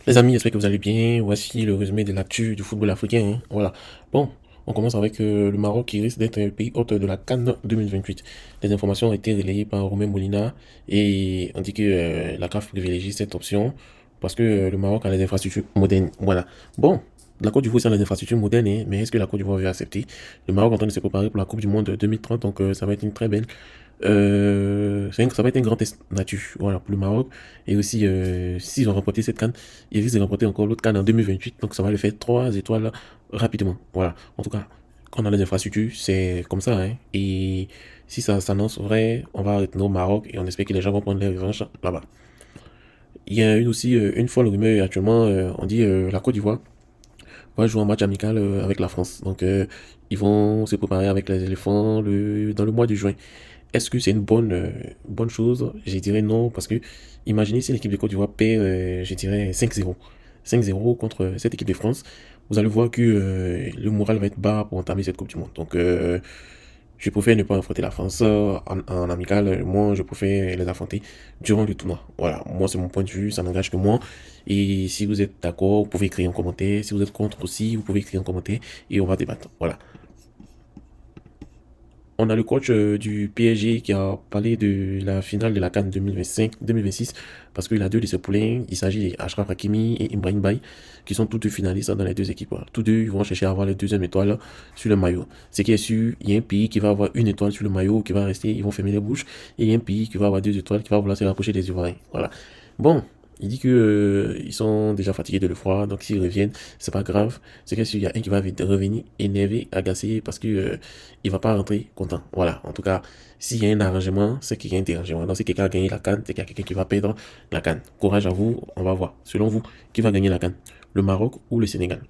Les amis, j'espère que vous allez bien. Voici le résumé de l'actu du football africain, hein. Voilà. Bon, on commence avec le Maroc qui risque d'être un pays hôte de la CAN 2028. Les informations ont été relayées par Romain Molina et on dit que la CAF privilégie cette option parce que le Maroc a les infrastructures modernes. Voilà. Bon, la Côte d'Ivoire, c'est les infrastructures modernes, hein, mais est-ce que la Côte d'Ivoire va accepter? Le Maroc est en train de se préparer pour la Coupe du Monde 2030, donc ça va être une très belle ça va être un grand test nature, voilà, pour le Maroc. Et aussi, s'ils ont remporté cette canne, ils risquent de remporter encore l'autre canne en 2028. Donc ça va les faire 3 étoiles rapidement. Voilà. En tout cas, quand on a les infrastructures, c'est comme ça, hein. Et si ça s'annonce vrai, on va retourner au Maroc et on espère que les gens vont prendre les revanches là-bas. Il y a aussi une folle rumeur actuellement, on dit la Côte d'Ivoire va jouer un match amical avec la France. Donc ils vont se préparer avec les éléphants dans le mois de juin. Est-ce que c'est une bonne chose? Je dirais non, parce que imaginez si l'équipe de Côte d'Ivoire perd, je dirais 5-0. 5-0 contre cette équipe de France. Vous allez voir que le moral va être bas pour entamer cette Coupe du Monde. Donc, je préfère ne pas affronter la France en amical. Moi, je préfère les affronter durant le tournoi. Voilà, moi, c'est mon point de vue, ça n'engage que moi. Et si vous êtes d'accord, vous pouvez écrire en commentaire. Si vous êtes contre aussi, vous pouvez écrire en commentaire et on va débattre. Voilà. On a le coach du PSG qui a parlé de la finale de la CAN 2025-2026 parce qu'il a deux de ses poulains. Il s'agit d'Achraf Hakimi et Ibrahim Baye qui sont tous deux finalistes dans les deux équipes. Voilà. Tous deux ils vont chercher à avoir la deuxième étoile sur le maillot. Ce qui est sûr, il y a un pays qui va avoir une étoile sur le maillot qui va rester, ils vont fermer les bouches. Et il y a un pays qui va avoir 2 étoiles qui va vouloir se rapprocher des Ivoiriens. Voilà. Bon, il dit que ils sont déjà fatigués de le froid, donc s'ils reviennent, c'est pas grave. C'est que s'il y a un qui va vite revenir énervé, agacé, parce que il va pas rentrer content. Voilà. En tout cas, s'il y a un arrangement, c'est qu'il y a un dérangement. Donc si quelqu'un a gagné la canne, c'est qu'il y a quelqu'un qui va perdre la canne. Courage à vous, on va voir. Selon vous, qui va gagner la canne? Le Maroc ou le Sénégal?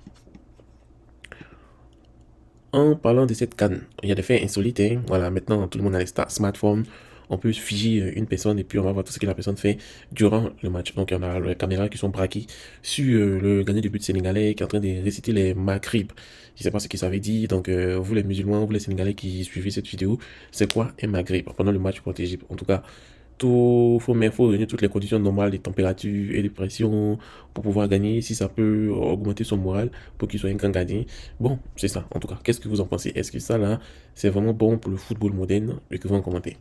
En parlant de cette canne, il y a des faits insolites, hein. Voilà, maintenant tout le monde a les smartphones. On peut figer une personne et puis on va voir tout ce que la personne fait durant le match. Donc il y en a les caméras qui sont braquées sur le gardien de but sénégalais qui est en train de réciter les maghrib. Je ne sais pas ce que ça veut dire. Donc vous les musulmans, vous les sénégalais qui suivez cette vidéo, c'est quoi un maghrib pendant le match contre l'Égypte? En tout cas, faut réunir toutes les conditions normales de température et de pression pour pouvoir gagner. Si ça peut augmenter son moral pour qu'il soit un grand gardien. Bon, c'est ça. En tout cas, qu'est-ce que vous en pensez? Est-ce que ça là, c'est vraiment bon pour le football moderne? Écrivez en commentaire.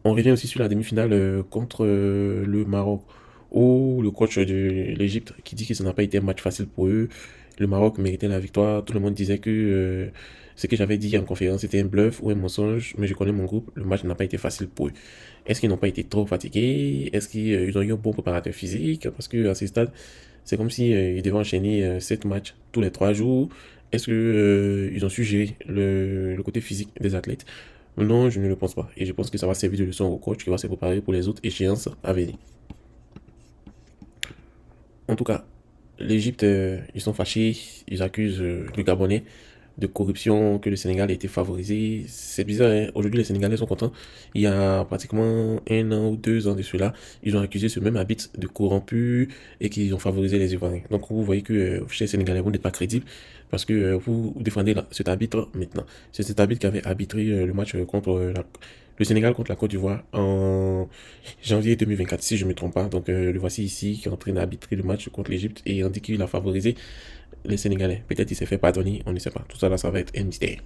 On revient aussi sur la demi-finale contre le Maroc, où le coach de l'Égypte qui dit que ça n'a pas été un match facile pour eux. Le Maroc méritait la victoire. Tout le monde disait que ce que j'avais dit en conférence était un bluff ou un mensonge, mais je connais mon groupe. Le match n'a pas été facile pour eux. Est-ce qu'ils n'ont pas été trop fatigués? Est-ce qu'ils ont eu un bon préparateur physique? Parce que à ce stade, c'est comme si ils devaient enchaîner 7 matchs tous les 3 jours. Est-ce que ils ont su gérer le côté physique des athlètes? Non, je ne le pense pas. Et je pense que ça va servir de leçon au coach qui va se préparer pour les autres échéances à venir. En tout cas, l'Égypte, ils sont fâchés. Ils accusent le Gabonais de corruption, que le Sénégal a été favorisé. C'est bizarre, hein. Aujourd'hui, les Sénégalais sont contents. Il y a pratiquement 1 an ou 2 ans de cela, ils ont accusé ce même arbitre de corrompu et qu'ils ont favorisé les Ivoiriens. Donc, vous voyez que chez les Sénégalais, vous n'êtes pas crédible parce que vous défendez cet arbitre maintenant. C'est cet arbitre qui avait arbitré le match contre le Sénégal contre la Côte d'Ivoire en janvier 2024, si je ne me trompe pas. Donc, le voici ici qui est en train d'arbitrer le match contre l'Égypte et on dit qu'il a favorisé les Sénégalais. Peut-être il s'est fait pardonner, on ne sait pas. Tout ça là, ça va être un mystère.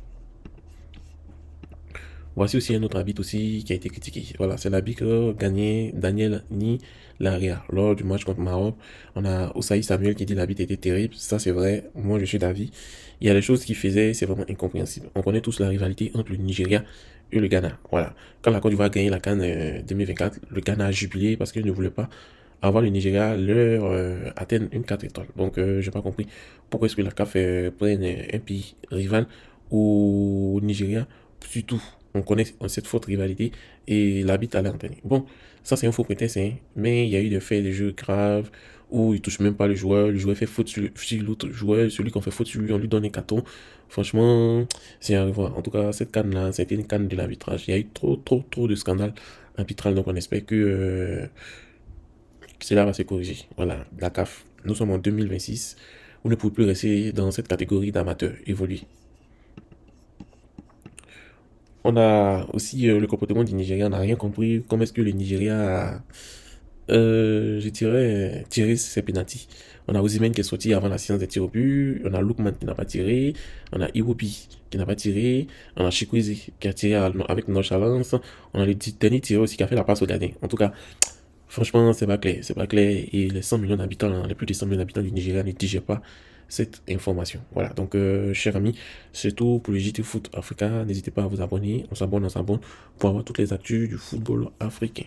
Voici aussi un autre arbitre aussi qui a été critiqué. Voilà, c'est l'arbitre gagné Daniel Ni Laria. Lors du match contre Maroc, on a Osaï Samuel qui dit l'arbitre était terrible. Ça, c'est vrai. Moi, je suis d'avis. Il y a des choses qu'il faisait, c'est vraiment incompréhensible. On connaît tous la rivalité entre le Nigeria et le Ghana. Voilà. Quand la Côte d'Ivoire a gagné la CAN 2024, le Ghana a jubilé parce qu'il ne voulait pas avoir le Nigeria leur atteindre une 4 étoiles. Donc, j'ai pas compris pourquoi est-ce que la CAF prenne un pays rival au Nigeria, surtout on connaît cette forte rivalité et l'arbitre allait entraîner. Bon, ça c'est un faux prétexte, hein, mais il y a eu des faits de jeu graves où il touche même pas le joueur fait faute sur l'autre joueur, celui qu'on fait faute sur lui, on lui donne un carton. Franchement, c'est à revoir. En tout cas, cette canne-là, c'était une canne de l'arbitrage. Il y a eu trop de scandales arbitrales, donc on espère que cela va se corriger. Voilà, la CAF. Nous sommes en 2026. Vous ne pouvez plus rester dans cette catégorie d'amateurs. Évoluer. On a aussi le comportement du Nigeria. On n'a rien compris. Comment est-ce que le Nigeria Je dirais tirer ses pénaltys. On a Osimhen qui est sorti avant la séance des tirs au but. On a Lookman qui n'a pas tiré. On a Iwobi qui n'a pas tiré. On a Chikwueze qui a tiré avec nonchalance. On a le dernier tireur aussi qui a fait la passe au dernier. En tout cas, franchement, c'est pas clair. C'est pas clair. Et les 100 millions d'habitants, les plus de 100 millions d'habitants du Nigeria ne digèrent pas cette information. Voilà. Donc, chers amis, c'est tout pour le JT Foot Africa. N'hésitez pas à vous abonner. On s'abonne pour avoir toutes les actus du football africain.